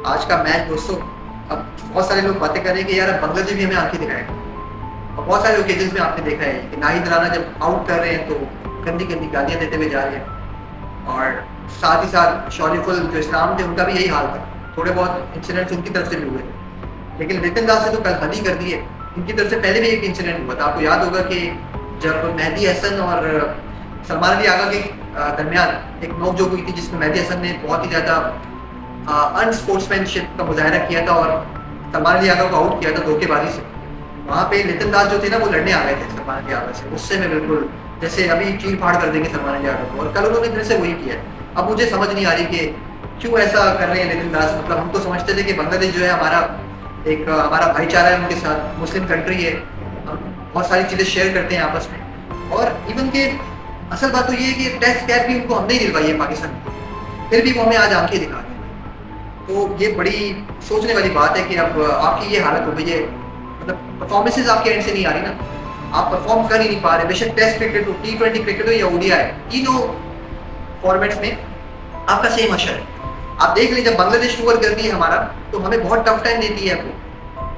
आज का मैच दोस्तों, अब बहुत सारे लोग बातें कर रहे हैं कि यार अब बांग्लादेश भी हमें आंखें दिखाएगा। और बहुत सारे ओकेजन्स में आपने देखा है कि नाहिद राना जब आउट कर रहे हैं तो गंदी गंदी गालियां देते हुए जा रहे हैं। और साथ ही साथ शौर्यफुल जो इस्लाम थे उनका भी यही हाल था। थोड़े बहुत इंसिडेंट्स उनकी तरफ से भी हुए थे, लेकिन लिटिल दास ने तो कल हद ही कर दी है। इनकी तरफ से पहले भी एक इंसिडेंट हुआ था, आपको याद होगा कि जब मेहदी हसन और सलमान अली आगा के दरमियान एक नोक झोंक हुई थी, जिसमें मेहदी हसन ने बहुत ही ज़्यादा अनस्पोर्ट्समैनशिप का मुजाहरा किया था और सलमान अली आगा को आउट किया था धोखेबाजी से। वहाँ पे लिटिल दास जो थे ना, वो लड़ने आ गए थे सलमान अली आगा से। उससे मैं बिल्कुल जैसे अभी चीर फाड़ कर देंगे सलमान अली आगा को, और कल उन्होंने फिर से वही किया। अब मुझे समझ नहीं आ रही कि क्यों ऐसा कर रहे हैं लिटिल दास। मतलब हम तो समझते थे कि बांग्लादेश जो है हमारा भाईचारा है उनके साथ, मुस्लिम कंट्री है, हम बहुत सारी चीज़ें शेयर करते हैं आपस में। और इवन के असल बात तो ये है कि टेस्ट कैप भी उनको हमने ही दिलवाई है पाकिस्तान में, फिर भी वो हमें आज आंखें दिखा रहे हैं। तो ये बड़ी सोचने वाली बात है कि अब आपकी ये हालत हो गई है। मतलब परफॉर्मेंसेज आपके एंड से नहीं आ रही ना, आप परफॉर्म कर ही नहीं पा रहे। बेशक टेस्ट क्रिकेट हो, T20 क्रिकेट हो या ओडीआई, तीनों फॉर्मेट्स में आपका सेम असर है। आप देख लीजिए, जब बांग्लादेश टूर करती है हमारा, तो हमें बहुत टफ टाइम देती है। आपको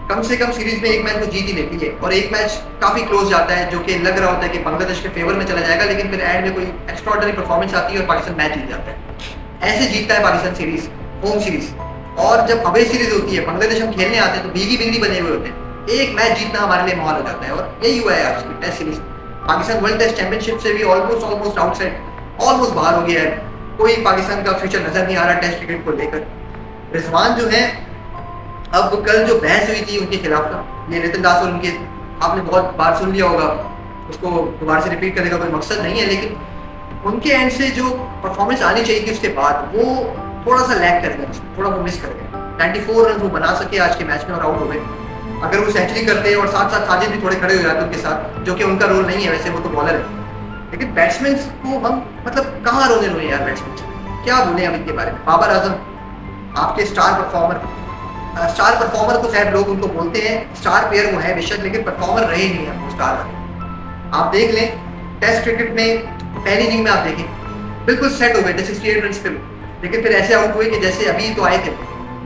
कम से कम सीरीज में एक मैच वो जीत ही लेती है, और एक मैच काफी क्लोज जाता है जो कि लग रहा होता है कि बांग्लादेश के फेवर में चला जाएगा, लेकिन फिर एंड में कोई एक्स्ट्राऑर्डिनरी परफॉर्मेंस आती है और पाकिस्तान मैच जीत जाता है। ऐसे जीतता है पाकिस्तान सीरीज, होम सीरीज। और जब अवे सीरीज होती है, बांग्लादेश हम खेलने आते हैं तो भीगी बिंदी बने हुए होते हैं, एक मैच जीतना हमारे लिए माहौल हो जाता है। और यही हुआ है आज की test series. Pakistan world test championship से भी ऑलमोस्ट आउटसाइड, ऑलमोस्ट बाहर हो गया है। कोई पाकिस्तान का फ्यूचर नजर नहीं आ रहा टेस्ट क्रिकेट को लेकर। रिजवान जो है, अब कल जो बहस हुई थी उनके खिलाफ ना, ये लिटिल दास और उनके, आपने बहुत बार सुन लिया होगा, उसको दोबारा से रिपीट करने का कोई मकसद नहीं है, लेकिन उनके एंड से जो परफॉर्मेंस आनी चाहिए थी उसके बाद, वो थोड़ा सा लैग कर गए, थोड़ा वो मिस कर गए। 94 रन वो बना सके आज के मैच में और आउट हो गए। अगर वो सेंचुरी करते और साथ साथ साजिद भी थोड़े खड़े हो जाते उनके साथ, जो कि उनका रोल नहीं है, वैसे वो तो बॉलर है। लेकिन बैट्समैन को हम मतलब कहाँ रोने यार, बैट्समैन क्या बोले हम इनके बारे में। बाबर आजम आपके स्टार परफॉर्मर तो शायद लोग उनको बोलते हैं, स्टार प्लेयर वो है बेशक, लेकिन परफॉर्मर रहे नहीं है वो स्टार वाले। आप देख लें टेस्ट क्रिकेट में पहली इनिंग में आप देखें बिल्कुल सेट हो गए थे 68 रन पे, लेकिन फिर ऐसे आउट हुए कि जैसे अभी तो आए थे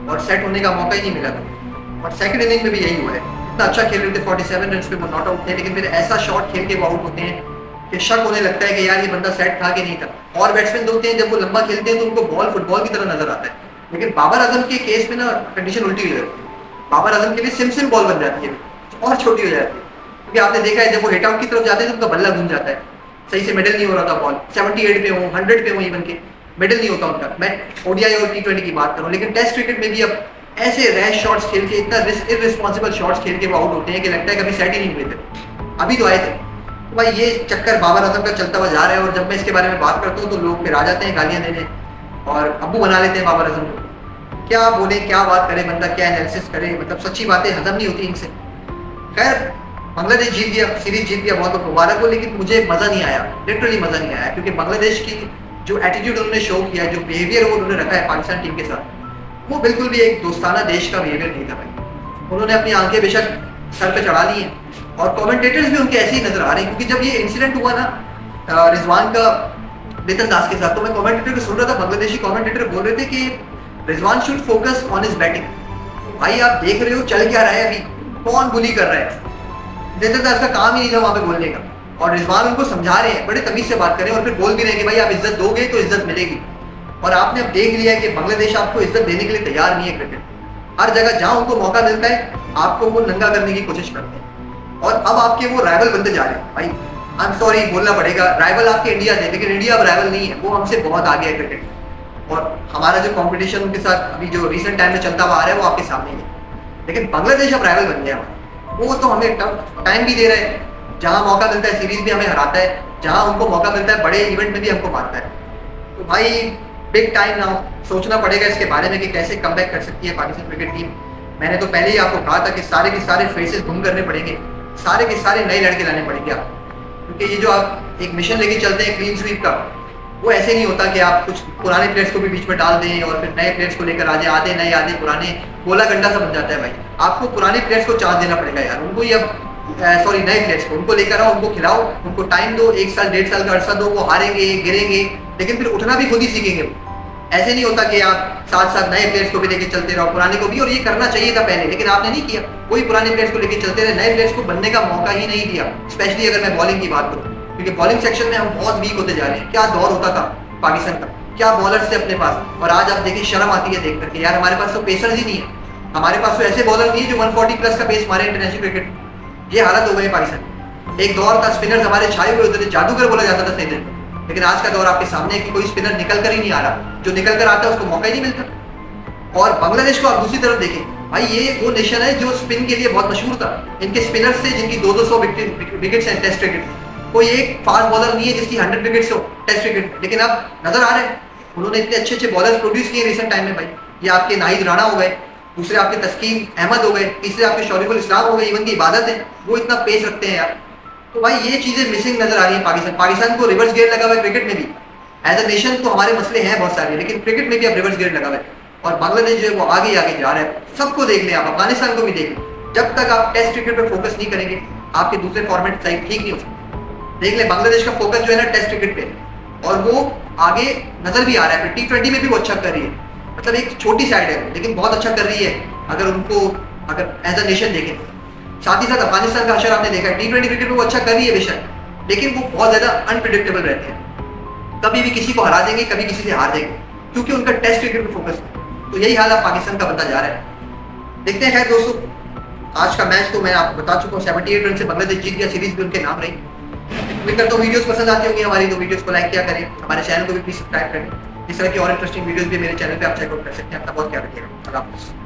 और सेट होने का मौका ही नहीं मिला था। और सेकंड इनिंग में भी यही हुआ है, इतना अच्छा खेल रहे थे, 47 रन पे वो नॉट आउट थे, लेकिन फिर ऐसा शॉट खेल के वो आउट होते हैं कि शक होने लगता है कि यार ये बंदा सेट था कि नहीं था। और बैट्समैन होते हैं जब वो लंबा खेलते हैं तो उनको बॉल फुटबॉल की तरह नजर आता है, लेकिन बाबर आजम के केस में ना कंडीशन उल्टी हो जाती है। बाबर आजम के लिए सिम बॉल बन जाती है और छोटी हो जाती है, क्योंकि आपने देखा है जब वो हिट आउट की तरफ जाते हैं तो उनका बल्ला घूम जाता है, सही से मिडल नहीं हो रहा था बॉल। 78 पे हो, 100 पे हो, इवन के मिडल नहीं होता उनका। मैं ओडीआई और T20 की बात करूं, लेकिन टेस्ट क्रिकेट में भी अब ऐसे रैश शॉट्स खेल के, इतना इररिस्पॉन्सिबल शॉट्स खेल के वो आउट होते हैं कि लगता है कभी सेट ही नहीं हुए थे, अभी तो आए थे। तो भाई ये चक्कर बाबर आजम का चलता हुआ जा रहा है, और जब मैं इसके बारे में बात करता हूँ तो लोग फिर आ जाते हैं गालियां देने और अब्बू बना लेते हैं बाबर आजम को। क्या बोले, क्या बात करे बंदा, क्या एनालिसिस करे, मतलब सच्ची बातें हजम नहीं होती इनसे। खैर, बांग्लादेश जीत गया, सीरीज जीत गया, बहुत बहुत मुबारक हो, लेकिन मुझे मजा नहीं आया, लिटरली मजा नहीं आया, क्योंकि बांग्लादेश की जो एटीट्यूड उन्होंने शो किया, जो बिहेवियर वो उन्होंने रखा है पाकिस्तान टीम के साथ, वो बिल्कुल भी एक दोस्ताना देश का बिहेवियर नहीं था भाई। उन्होंने अपनी आंखें बेशक सर पे चढ़ा ली हैं, और कमेंटेटर्स भी उनके ऐसे ही नजर आ रहे हैं। क्योंकि जब ये इंसिडेंट हुआ ना रिजवान का लिटिल दास के साथ, तो मैं कमेंटेटर को सुन रहा था, बांग्लादेशी कमेंटेटर बोल रहे थे कि Rizwan should focus on his batting. भाई आप देख रहे हो चल क्या रहा है, अभी कौन बुली कर रहा है। लिटिल दास का काम ही नहीं था वहां पे बोलने का, और रिजवान उनको समझा रहे हैं, बड़े तमीज से बात करें, और फिर बोल भी रहे हैं कि भाई आप इज्जत दोगे तो इज्जत मिलेगी। और आपने अब देख लिया है कि बांग्लादेश आपको इज्जत देने के लिए तैयार नहीं है। क्रिकेट हर जगह जहां उनको मौका मिलता है आपको वो नंगा करने की कोशिश करते हैं, और अब आपके वो राइवल बनते जा रहे हैं। भाई आई एम सॉरी बोलना पड़ेगा, राइवल आपके इंडिया थे, लेकिन इंडिया अब राइवल नहीं है, वो हमसे बहुत आगे है क्रिकेट। और हमारा जो कंपटीशन उनके साथ अभी जो रिसेंट टाइम में चलता हुआ आ रहा है वो आपके सामने ही है। लेकिन बांग्लादेश अब राइवल बन गया, वो तो हमें टफ टाइम भी दे रहे हैं, जहां मौका मिलता है सीरीज भी हमें हराता है, जहां उनको मौका मिलता है बड़े इवेंट में भी हमको मारता है। तो भाई बिग टाइम नाउ, सोचना पड़ेगा इसके बारे में कि कैसे कमबैक कर सकती है पाकिस्तान क्रिकेट टीम। मैंने तो पहले ही आपको कहा था कि सारे के सारे फेसेस गुम करने पड़ेंगे, सारे के सारे नए लड़के लाने पड़ेंगे आपको, क्योंकि ये जो आप एक मिशन लेके चलते हैं क्लीन स्वीप का, वो ऐसे नहीं होता कि आप कुछ पुराने प्लेयर्स को भी बीच में डाल दें और फिर नए प्लेयर्स को लेकर आ जाए, आधे नए आधे पुराने, गोला गंडा सा बन जाता है भाई। आपको पुराने प्लेयर्स को चांस देना पड़ेगा यार, उनको ही अब सॉरी नए प्लेयर्स को उनको लेकर आओ, उनको खिलाओ, उनको टाइम दो, 1 साल 1.5 साल का अरसा दो, वो हारेंगे गिरेंगे, लेकिन फिर उठना भी खुद ही सीखेंगे। ऐसे नहीं होता कि आप साथ साथ नए प्लेयर्स को भी लेके चलते रहो, पुराने को भी, और ये करना चाहिए था पहले, लेकिन आपने नहीं किया। कोई पुराने प्लेयर्स को लेके चलते रहे, नए प्लेयर्स को बनने का मौका ही नहीं दिया। स्पेशली अगर मैं बॉलिंग की बात करूँ, क्योंकि बॉलिंग सेक्शन में हम बहुत वीक होते जा रहे हैं। क्या दौर होता था पाकिस्तान का, क्या बॉलर्स थे अपने पास, और आज आप देखिए शर्म आती है देख करके, यार हमारे पास तो पेसर्स ही नहीं है, हमारे पास तो ऐसे बॉलर नहीं है जो 140 प्लस का पेस मारे इंटरनेशनल क्रिकेट। ये हालत हो गई पाकिस्तान। एक दौर था स्पिनर्स हमारे छाए हुए होते थे, जादूगर बोला जाता था सही, लेकिन आज का दौर आपके सामने है कि कोई स्पिनर निकल कर ही नहीं आ रहा, जो निकल कर आता है उसको मौका ही नहीं मिलता। और बांग्लादेश को आप दूसरी तरफ देखें, भाई ये वो नेशन है जो स्पिन के लिए बहुत मशहूर था। इनके स्पिनर्स थे जिनकी 200 विकेट्स हैं टेस्ट क्रिकेट। कोई एक फास्ट बॉलर नहीं है जिसकी 100 विकेट्स हो टेस्ट क्रिकेट, लेकिन अब नजर आ रहे हैं उन्होंने इतने अच्छे अच्छे बॉलर्स प्रोड्यूस किए रिसेंट टाइम में। भाई ये आपके नाहिद राणा हो गए, दूसरे आपके तस्कीन अहमद हो गए, तीसरे आपके शरीफुल इस्लाम हो गए, इवन की इबादत है, वो इतना पेस रखते हैं यार। तो भाई ये चीजें मिसिंग नजर आ रही है पाकिस्तान को रिवर्स गियर लगा हुआ है क्रिकेट में भी। एज अ नेशन तो हमारे मसले हैं बहुत सारे, लेकिन क्रिकेट में भी अब रिवर्स गियर लगा हुआ है, और बांग्लादेश जो है वो आगे आगे जा रहा है। सबको देख लें आप, अफगानिस्तान को भी देख लें। जब तक आप टेस्ट क्रिकेट पर फोकस नहीं करेंगे, आपके दूसरे फॉर्मेट सही ठीक नहीं हो सकते। देख लें बांग्लादेश का फोकस जो है ना टेस्ट क्रिकेट पे, और वो आगे नजर भी आ रहा है। T20 में भी वो अच्छा कर रही है, मतलब एक छोटी साइड है लेकिन बहुत अच्छा कर रही है अगर उनको अगर एज अ नेशन देखें। साथ ही साथ अफगानिस्तान का अशर आपने देखा है, T20 क्रिकेट में वो अच्छा कर रही है बेशक, लेकिन वो बहुत ज्यादा अनप्रिडिक्टेबल रहते हैं। कभी भी किसी को हरा देंगे, कभी किसी से हार देंगे, क्योंकि उनका टेस्ट क्रिकेट पे फोकस है। तो यही हाल अब पाकिस्तान का बनता जा रहा है। देखते हैं। खैर दोस्तों, आज का मैच तो मैं आपको बता चुका हूँ, 78 रन से बांग्लादेश जीत गया, सीरीज भी उनके नाम रही। उम्मीद करता हूँ वीडियोस पसंद आती होंगी हमारी, तो वीडियोस को लाइक किया करें, हमारे चैनल को भी प्लीज सब्सक्राइब करें। इस तरह की और इंटरेस्टिंग वीडियोस भी मेरे चैनल पे आप चेकआउट कर सकते हैं। अपना बहुत ख्याल रखिएगा। अल्लाह हाफ़िज़।